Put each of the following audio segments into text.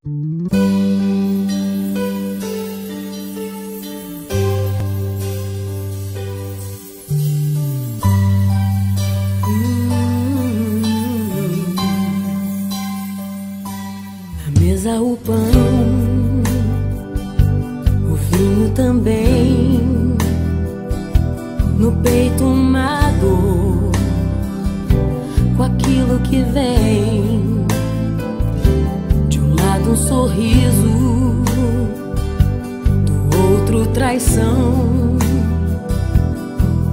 Na mesa o pão, o vinho também, no peito uma dor, com aquilo que vem. De um lado um sorriso, do outro traição.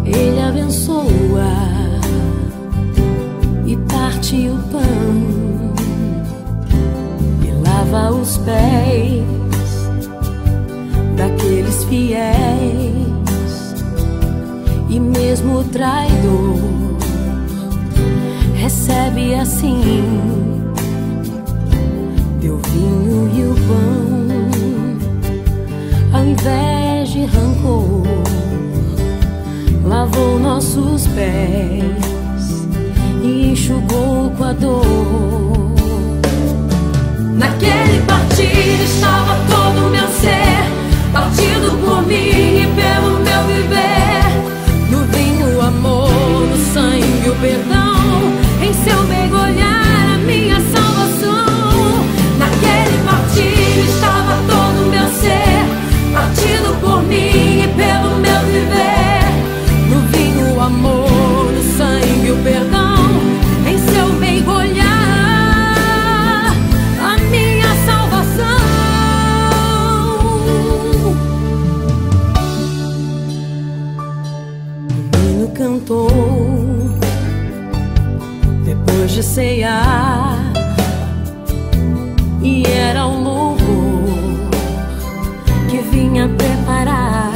Ele abençoa e parte o pão e lava os pés daqueles fiéis. E mesmo o traidor recebe assim, deu vinho e o pão, ao invés de rancor, lavou nossos pés e enxugou com a dor. Naquele partir estava todo o meu ser, partido por mim e pelo meu viver. No vinho o amor, no sangue o perdão, em seu mergulhar a minha salvação. Naquele partir estava todo o meu ser, partido por mim e pelo meu viver. No vinho o amor, no sangue o perdão, em seu mergulhar a minha salvação. O menino cantou depois de ceiar, e era um louvor que vinha preparar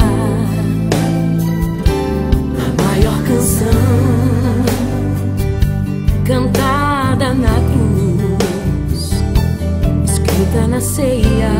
a maior canção cantada na cruz, escrita na ceia.